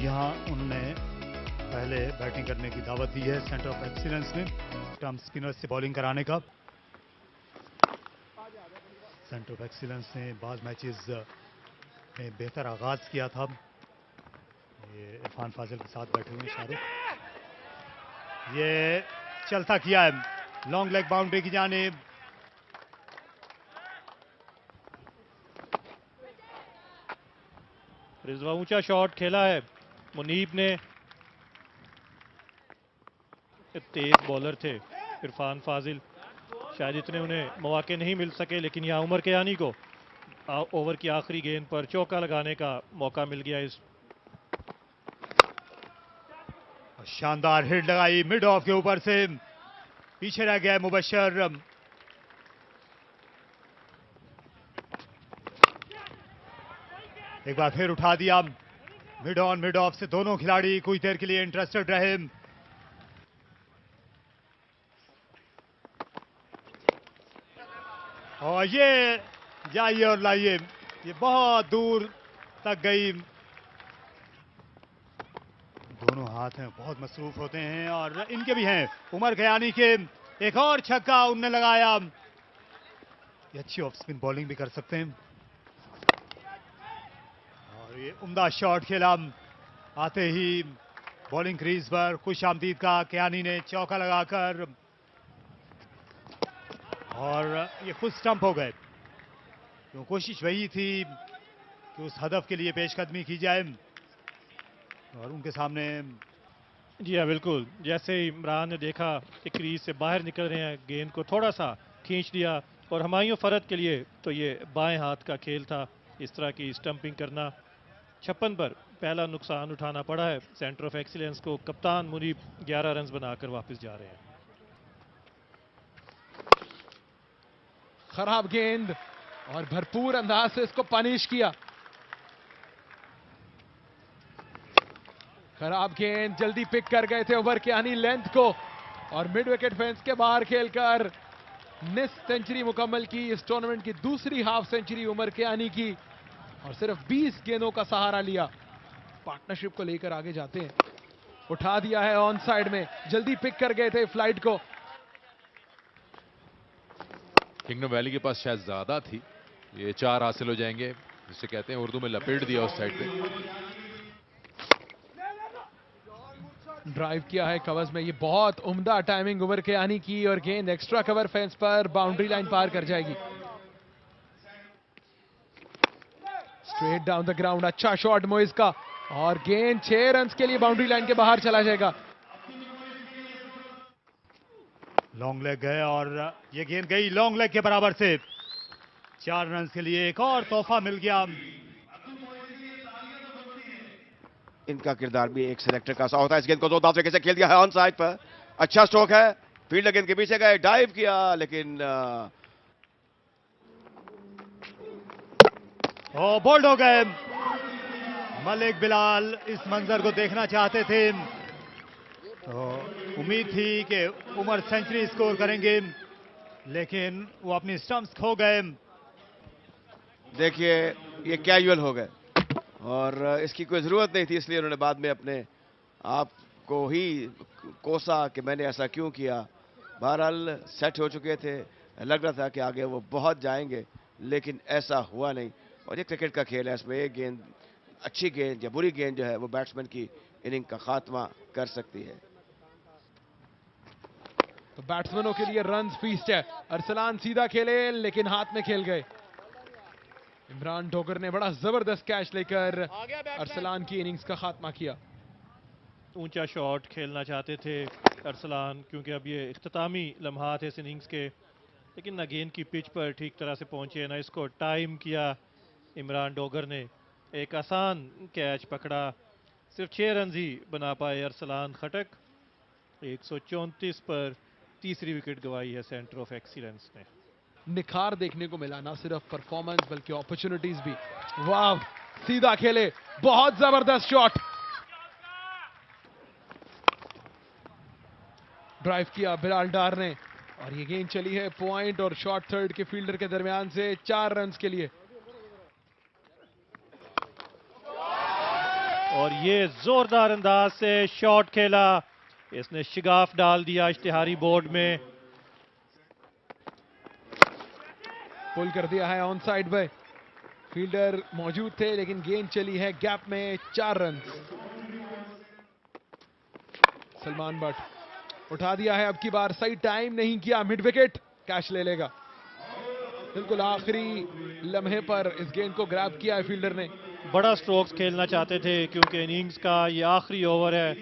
यहाँ उन्होंने पहले बैटिंग करने की दावत दी है सेंटर ऑफ एक्सीलेंस में, टर्म स्पिनर्स से बॉलिंग कराने का। सेंटर ऑफ एक्सीलेंस ने बाज़ मैचेस में बेहतर आगाज किया था। ये इरफान फाजिल के साथ बैठे हुए शाहरुख, ये चलता किया है लॉन्ग लेग बाउंड्री की जानिब। रिजवा ऊंचा शॉट खेला है मुनीब ने, तेज बॉलर थे इरफान फाजिल, शायद इतने उन्हें मौके नहीं मिल सके, लेकिन यहाँ उमर कयानी को ओवर की आखिरी गेंद पर चौका लगाने का मौका मिल गया। इस शानदार हिट लगाई मिड ऑफ के ऊपर से, पीछे रह गया मुबशर। एक बार फिर उठा दिया मिड ऑन मिड ऑफ से, दोनों खिलाड़ी कुछ देर के लिए इंटरेस्टेड रहे। और ये जाइए और लाइए, ये बहुत दूर तक गई। दोनों हाथ हैं बहुत मसरूफ होते हैं, और इनके भी हैं उमर कयानी के। एक और छक्का उनने लगाया। ये अच्छी ऑफ स्पिन बॉलिंग भी कर सकते हैं, और ये उम्दा शॉट खेला आते ही बॉलिंग क्रीज पर। खुश आमदीद का कयानी ने चौका लगाकर, और ये खुद स्टंप हो गए। तो कोशिश वही थी कि उस हदफ के लिए पेशकदमी की जाए, और उनके सामने। जी हाँ बिल्कुल, जैसे ही इमरान ने देखा कि क्रीज से बाहर निकल रहे हैं, गेंद को थोड़ा सा खींच दिया, और हमायूं फरद के लिए तो ये बाएं हाथ का खेल था। इस तरह की स्टंपिंग करना, 56 पर पहला नुकसान उठाना पड़ा है सेंटर ऑफ एक्सीलेंस को। कप्तान मुनीब 11 रन बनाकर वापस जा रहे हैं। खराब गेंद और भरपूर अंदाज से इसको पनिश किया। खराब गेंद, जल्दी पिक कर गए थे उमर कयानी लेंथ को, और मिड विकेट फेंस के बाहर खेलकर निस्फ सेंचुरी मुकम्मल की। इस टूर्नामेंट की दूसरी हाफ सेंचुरी उमर कयानी की, और सिर्फ 20 गेंदों का सहारा लिया। पार्टनरशिप को लेकर आगे जाते हैं, उठा दिया है ऑन साइड में, जल्दी पिक कर गए थे फ्लाइट को। किंगडम वैली के पास शायद ज्यादा थी, ये 4 हासिल हो जाएंगे, जिसे कहते हैं उर्दू में लपेट दिया उस साइड पे। ड्राइव किया है कवर्स में, ये बहुत उम्दा टाइमिंग उमर कयानी की, और गेंद एक्स्ट्रा कवर फेंस पर बाउंड्री लाइन पार कर जाएगी। स्ट्रेट डाउन द ग्राउंड, अच्छा शॉट मोइज का, और गेंद 6 रन के लिए बाउंड्री लाइन के बाहर चला जाएगा। लॉन्ग लेग गए, और ये गेंद गई लॉन्ग लेग के बराबर से। 4 रन के लिए एक और तोहफा मिल गया। इनका किरदार भी एक सिलेक्टर का सा होता है। इस गेंद को जोरदार तरीके से खेल दिया है ऑन साइड पर, अच्छा स्ट्रोक है, फील्डर गेंद के पीछे गए, डाइव किया, लेकिन बोल्ड हो गए। मलिक बिलाल इस मंजर को देखना चाहते थे, तो उम्मीद थी कि उमर सेंचुरी स्कोर करेंगे, लेकिन वो अपनी स्टंप्स खो गए। देखिए ये कैजुअल हो गए, और इसकी कोई जरूरत नहीं थी, इसलिए उन्होंने बाद में अपने आप को ही कोसा कि मैंने ऐसा क्यों किया। बहरहाल सेट हो चुके थे, लग रहा था कि आगे वो बहुत जाएंगे, लेकिन ऐसा हुआ नहीं। और ये क्रिकेट का खेल है, इसमें एक गेंद, अच्छी गेंद या बुरी गेंद जो है वो बैट्समैन की इनिंग का खात्मा कर सकती है। तो बैट्समैनों के लिए रन फीस्ट है। अरसलान सीधा खेले, लेकिन हाथ में खेल गए। इमरान डोगर ने बड़ा जबरदस्त कैच लेकर अरसलान की इनिंग्स का खात्मा किया। ऊंचा शॉट खेलना चाहते थे अरसलान, क्योंकि अब ये इख्तितामी लम्हात है इस इनिंग्स के, लेकिन ना गेंद की पिच पर ठीक तरह से पहुंचे, ना इसको टाइम किया। इमरान डोगर ने एक आसान कैच पकड़ा, सिर्फ 6 रन ही बना पाए अरसलान खटक। 134 पर तीसरी विकेट गंवाई है सेंटर ऑफ एक्सीलेंस ने। निखार देखने को मिला, ना सिर्फ परफॉर्मेंस बल्कि अपॉर्चुनिटीज भी। वाह, सीधा खेले, बहुत जबरदस्त शॉट, ड्राइव किया बिलाल डार ने, और ये गेंद चली है पॉइंट और शॉर्ट थर्ड के फील्डर के दरमियान से 4 रन के लिए। और ये जोरदार अंदाज से शॉट खेला, इसने शिगाफ डाल दिया इश्तिहारी बोर्ड में। पुल कर दिया है ऑन साइड पे, फील्डर मौजूद थे लेकिन गेंद चली है गैप में। 4 रन। सलमान बट उठा दिया है, अब की बार सही टाइम नहीं किया, मिड विकेट, कैच ले लेगा। बिल्कुल आखिरी लम्हे पर इस गेंद को ग्रैब किया है फील्डर ने। बड़ा स्ट्रोक्स खेलना चाहते थे क्योंकि इनिंग्स का ये आखिरी ओवर है,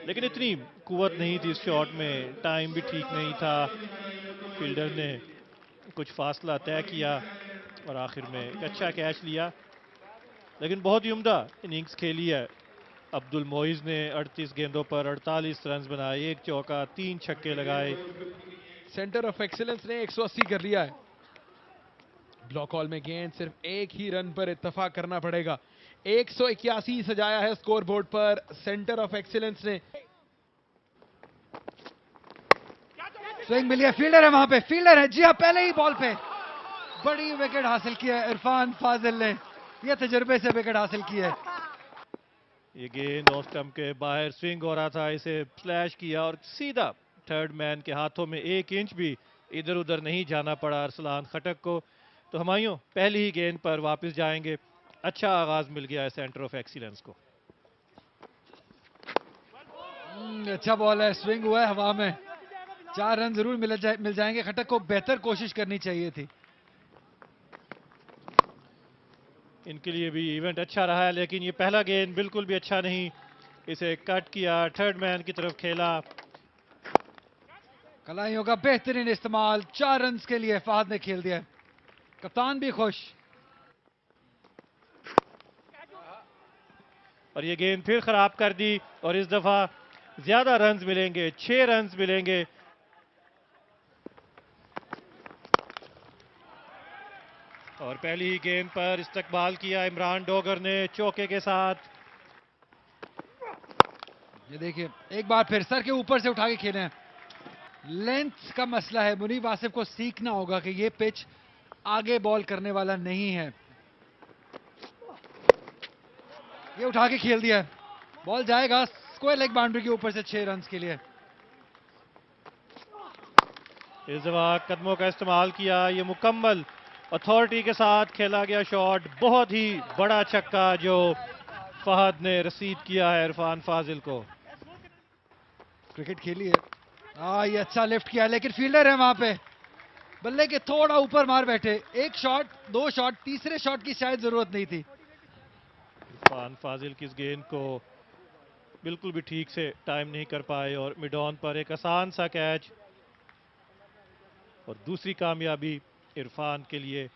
लेकिन इतनी कुवत नहीं थी इस शॉट में, टाइम भी ठीक नहीं था। फील्डर ने कुछ फासला तय किया और आखिर में अच्छा कैच लिया, लेकिन बहुत ही उम्दा इनिंग्स खेली है। अब्दुल मोइज ने 38 गेंदों पर 48 रन बनाए, 1 चौका 3 छक्के लगाए। सेंटर ऑफ एक्सीलेंस ने 180 कर लिया है। ब्लॉक हॉल में गेंद सिर्फ एक ही रन पर इत्तेफाक करना पड़ेगा। 181 सजाया है स्कोर बोर्ड पर सेंटर ऑफ एक्सीलेंस ने। स्विंग मिली है, फील्डर है वहां पे, फील्डर है जी हाँ, पहले ही बॉल पे बड़ी विकेट हासिल की है इरफान फाजिल ने, यह तजुर्बे से विकेट हासिल की है। ये गेंद ऑफ स्टंप के बाहर स्विंग हो रहा था, इसे स्लैश किया और सीधा थर्ड मैन के हाथों में 1 इंच भी इधर उधर नहीं जाना पड़ा अरसलान खटक को। तो हमायूं पहली ही गेंद पर वापस जाएंगे। अच्छा आगाज मिल गया है सेंटर ऑफ एक्सीलेंस को। अच्छा बॉल है, स्विंग हुआ है हवा में, 4 रन जरूर मिल जाएंगे। खटक को बेहतर कोशिश करनी चाहिए थी। इनके लिए भी इवेंट अच्छा रहा है, लेकिन ये पहला गेंद बिल्कुल भी अच्छा नहीं, इसे कट किया, थर्ड मैन की तरफ खेला। कलाइयों का बेहतरीन इस्तेमाल, 4 रन के लिए फहद ने खेल दिया। कप्तान भी खुश। और ये गेंद फिर खराब कर दी और इस दफा ज्यादा रन्स मिलेंगे, 6 रन्स मिलेंगे। और पहली ही गेंद पर इस्तकबाल किया इमरान डोगर ने चौके के साथ। ये देखिए एक बार फिर सर के ऊपर से उठा के खेले हैं। लेंथ का मसला है, मुनीब आसिफ को सीखना होगा कि ये पिच आगे बॉल करने वाला नहीं है। ये उठा के खेल दिया है, बॉल जाएगा स्क्वायर लेग बाउंड्री के ऊपर से 6 रन के लिए। इस दफा कदमों का इस्तेमाल किया, ये मुकम्मल अथॉरिटी के साथ खेला गया शॉट, बहुत ही बड़ा छक्का जो फहद ने रसीद किया है इरफान फाजिल को। क्रिकेट खेली है, ये अच्छा लिफ्ट किया लेकिन फील्डर है वहां पे, बल्ले के थोड़ा ऊपर मार बैठे। 1 शॉट 2 शॉट, तीसरे शॉट की शायद जरूरत नहीं थी। इरफान फाजिल की इस गेंद को बिल्कुल भी ठीक से टाइम नहीं कर पाए और मिड ऑन पर एक आसान सा कैच। और दूसरी कामयाबी इरफान के लिए,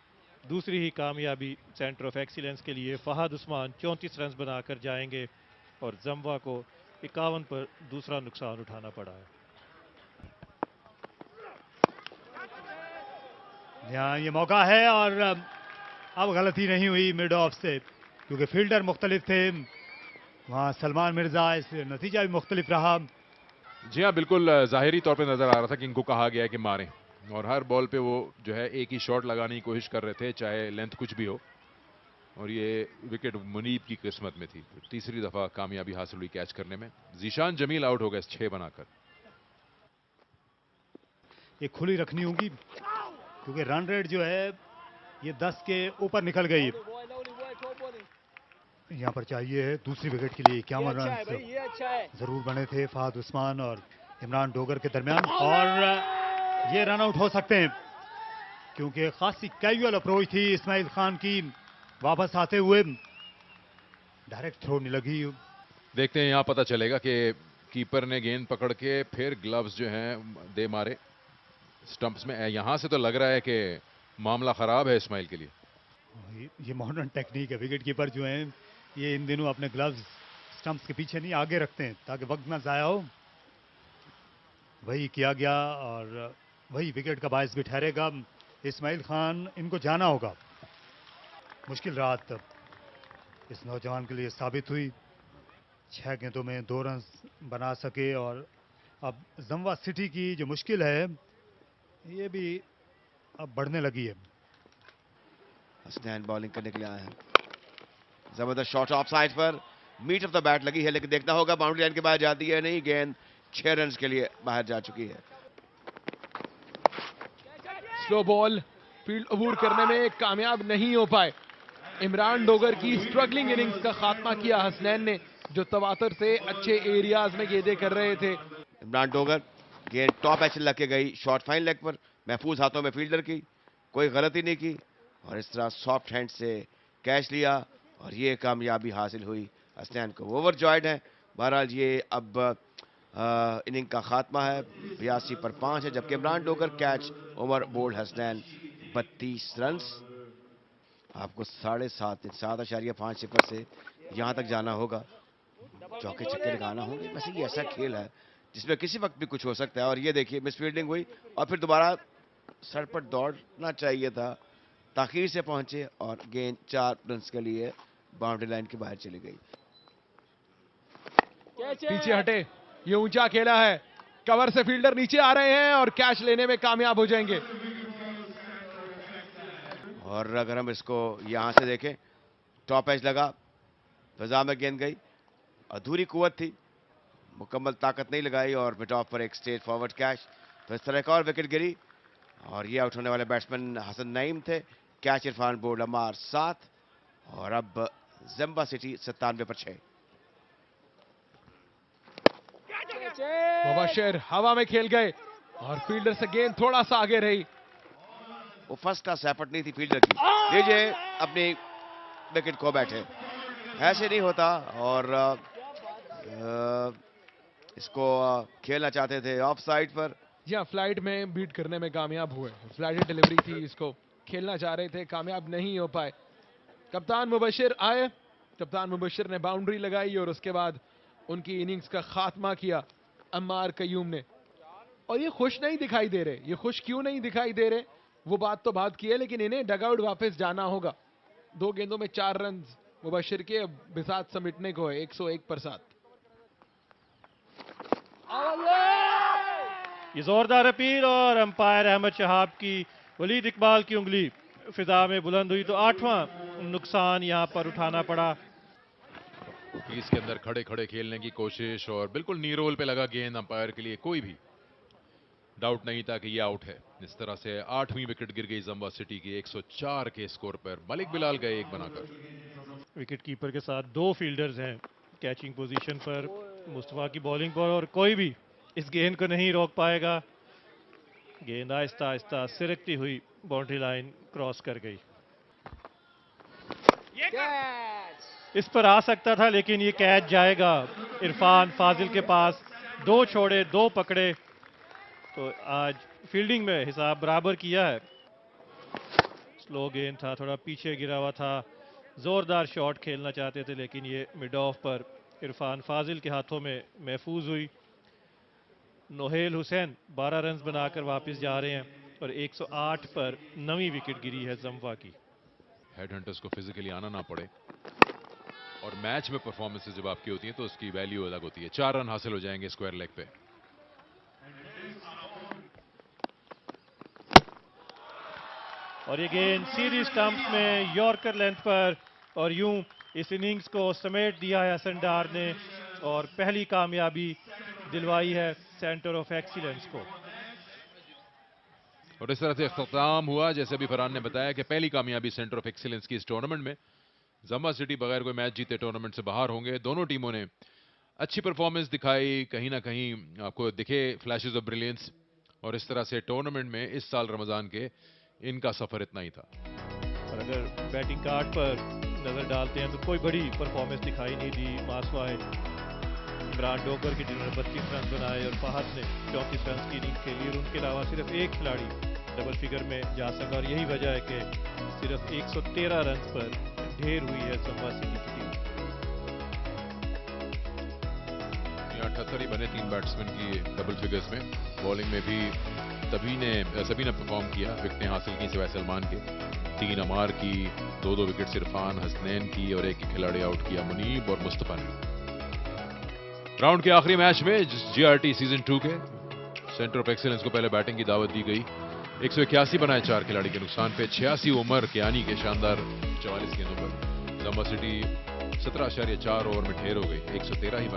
दूसरी ही कामयाबी सेंटर ऑफ एक्सीलेंस के लिए। फहद उस्मान 34 रन बनाकर जाएंगे और जम्वा को 51 पर दूसरा नुकसान उठाना पड़ा है। यहाँ ये मौका है और अब गलती नहीं हुई मिड ऑफ से, क्योंकि फील्डर मुख्तलिफ थे वहाँ सलमान मिर्जा, इसलिए नतीजा भी मुख्तलिफ रहा। जी हाँ, बिल्कुल जाहिरी तौर पे नजर आ रहा था कि इनको कहा गया है कि मारें, और हर बॉल पे वो जो है एक ही शॉट लगाने की कोशिश कर रहे थे, चाहे लेंथ कुछ भी हो। और ये विकेट मुनीब की किस्मत में थी। तीसरी दफा कामयाबी हासिल हुई कैच करने में। जीशान जमील आउट हो गए 6 बनाकर। ये खुली रखनी होगी क्योंकि रन रेट जो है ये 10 के ऊपर निकल गई। यहाँ पर चाहिए है दूसरी विकेट के लिए 51 रन जरूर बने थे फहद उस्मान और इमरान डोगर के दरमियान, और ये रन आउट हो सकते हैं क्योंकि खासी कैजुअल अप्रोच थी इस्माइल खान की। वापस आते हुए डायरेक्ट थ्रो नहीं लगी। देखते हैं, यहाँ पता चलेगा कि कीपर ने गेंद पकड़ के फिर ग्लव्स जो हैं दे मारे स्टंप्स में। यहाँ से तो लग रहा है कि मामला खराब है इस्माइल के लिए। ये मॉडर्न टेक्निक है, विकेट कीपर जो हैं ये इन दिनों अपने ग्लव्स स्टंप्स के पीछे नहीं आगे रखते हैं ताकि वक्त ना जाया हो। वही किया गया और वही विकेट का बायस भी ठहरेगा। इस्माइल खान, इनको जाना होगा। मुश्किल रात इस नौजवान के लिए साबित हुई, 6 गेंदों में 2 रन बना सके, और अब जम्वा सिटी की जो मुश्किल है ये भी अब बढ़ने लगी है। हसनैन बॉलिंग करने के लिए आए हैं। जबरदस्त शॉट ऑफ साइड पर, मीट ऑफ द बैट लगी है, लेकिन देखना होगा बाउंड्री लाइन के बाहर जाती है नहीं। गेंद 6 रन के लिए बाहर जा चुकी है। स्लो बॉल फील्ड अबूर करने में कामयाब नहीं हो पाए। इमरान डोगर की स्ट्रगलिंग इनिंग्स का खात्मा किया हसनैन ने, जो तवातर से अच्छे एरियाज में गेंदें कर रहे थे। इमरान डोगर, गेंद टॉप एच लग के गई, शॉर्ट फाइन लेग पर, महफूज हाथों में फील्डर की, कोई गलती नहीं की और इस तरह सॉफ्ट हैंड से कैच लिया और ये कामयाबी हासिल हुई हसनैन को। ओवरजॉयड है। बहरहाल ये अब इनिंग का खात्मा है। 82 पर 5 है, जबकि Imran Dogar catch over bowled Hasnain 32 run. आपको 7.5 से यहां तक जाना होगा, चौके छक्के लगाना होंगे। वैसे ये ऐसा खेल है जिसमें किसी वक्त भी कुछ हो सकता है। और ये देखिए मिसफील्डिंग हुई और फिर दोबारा सर पर दौड़ना चाहिए था, ताखीर से पहुंचे और गेंद 4 रन के लिए बाउंड्री लाइन के बाहर चली गई। पीछे हटे, ये ऊंचा खेला है, कवर से फील्डर नीचे आ रहे हैं और कैच लेने में कामयाब हो जाएंगे। और अगर हम इसको यहां से देखें, टॉप एज लगा, फिजा में गेंद गई, अधूरी कुव्वत थी, मुकम्मल ताकत नहीं लगाई और मिड ऑफ पर एक स्ट्रेट फॉरवर्ड कैच। तो इस तरह एक और विकेट गिरी और ये आउट होने वाले बैट्समैन हसन नईम थे। कैच इरफान बोल्ड अमार 7 और अब ज़म्बा सिटी 97 पर 6। मुबशिर हवा में खेल गए और फील्डर से गेंद थोड़ा सा आगे रही। वो फर्स्ट क्लास एफर्ट नहीं थी फील्डर की। लीजिए अपनी विकेट खो बैठे, ऐसे नहीं होता। और इसको खेलना चाहते थे ऑफ साइड पर। जी हाँ, फ्लाइट में बीट करने में कामयाब हुए। फ्लाइट डिलीवरी थी, इसको खेलना चाह रहे थे, कामयाब नहीं हो पाए। कप्तान मुबशिर आए, कप्तान मुबशिर ने बाउंड्री लगाई और उसके बाद उनकी इनिंग्स का खात्मा किया अम्मार कयूम ने। और ये खुश नहीं दिखाई दे रहे। ये खुश क्यों नहीं दिखाई दे रहे, वो बात तो बात की है, लेकिन इन्हें डगआउट वापस जाना होगा। 2 गेंदों में 4 रन मुबशिर के बिसात समेटने को है 101 पर 7। ये जोरदार अपील और अंपायर अहमद शहाब की वलीद इकबाल की उंगली फिजा में बुलंद हुई, तो 8वां नुकसान यहां पर उठाना पड़ा। क्रीज के अंदर खड़े खड़े खेलने की कोशिश और बिल्कुल नी रोल पे लगा गेंद। अंपायर के लिए कोई भी डाउट नहीं था कि ये आउट है। इस तरह से 8वीं विकेट गिर गई ज़म्बा सिटी की 104 के स्कोर पर। मलिक बिलाल गए एक बनाकर। विकेट कीपर के साथ 2 फील्डर्स हैं कैचिंग पोजीशन पर। मुस्तफा की बॉलिंग पर और कोई भी इस गेंद को नहीं रोक पाएगा। गेंद आहिस्ता आहिस्ता सिरकती हुई बाउंड्री लाइन क्रॉस कर गई। इस पर आ सकता था, लेकिन ये कैच जाएगा इरफान फाजिल के पास। 2 छोड़े 2 पकड़े, तो आज फील्डिंग में हिसाब बराबर किया है। स्लो गेंद था, थोड़ा पीछे गिरा हुआ था, जोरदार शॉट खेलना चाहते थे, लेकिन ये मिड ऑफ पर इरफान फाजिल के हाथों में महफूज हुई। नोहेल हुसैन 12 रन बनाकर वापस जा रहे हैं और 108 पर 9वीं विकेट गिरी है ज़म्बा की। हेड हंटर्स को फिजिकली आना ना पड़े और मैच में परफॉर्मेंसेस जब आपकी होती हैं तो उसकी वैल्यू अलग होती है। 4 रन हासिल हो जाएंगे स्क्वायर लेग पे। और ये गेंद सीधी स्टंप में यॉर्कर लेंथ पर और यूं इस इनिंग्स को समेट दिया है हसन डार ने और पहली कामयाबी दिलवाई है सेंटर ऑफ एक्सीलेंस को। और इस तरह से इख्तिताम हुआ, जैसे अभी फरहान ने बताया, कि पहली कामयाबी सेंटर ऑफ एक्सीलेंस की इस टूर्नामेंट में। ज़म्बा सिटी बगैर कोई मैच जीते टूर्नामेंट से बाहर होंगे। दोनों टीमों ने अच्छी परफॉर्मेंस दिखाई, कहीं ना कहीं आपको दिखे फ्लैशेस ऑफ ब्रिलियंस। और इस तरह से टूर्नामेंट में इस साल रमजान के इनका सफर इतना ही था। और अगर बैटिंग कार्ड पर नजर डालते हैं तो कोई बड़ी परफॉर्मेंस दिखाई नहीं दी। मासवाए इमरान डोगर की जिन्होंने 32 रन बनाए और फहद ने 34 रन की इनिंग खेली और उनके अलावा सिर्फ एक खिलाड़ी डबल फिगर में जा सका। और यही वजह है कि सिर्फ 113 रन पर ढेर हुई है ज़म्बा सिटी की टीम। 78 ही बने 3 बैट्समैन की डबल फिगर्स में। बॉलिंग में भी सभी ने परफॉर्म किया। विकेटें हासिल की सिवाय सलमान के। 3 अमार की, 2 विकेट इरफान हसनैन की और एक खिलाड़ी आउट किया मुनीब और मुस्तफा ने। राउंड के आखिरी मैच में जीआरटी सीजन 2 के सेंटर ऑफ एक्सीलेंस को पहले बैटिंग की दावत दी गई। 181 बनाए 4 खिलाड़ी के नुकसान पे। 86 उमर कियानी के शानदार 44 गेंदों पर। ज़म्बा सिटी 17.4 ओवर में ढेर हो गई, 113 ही बना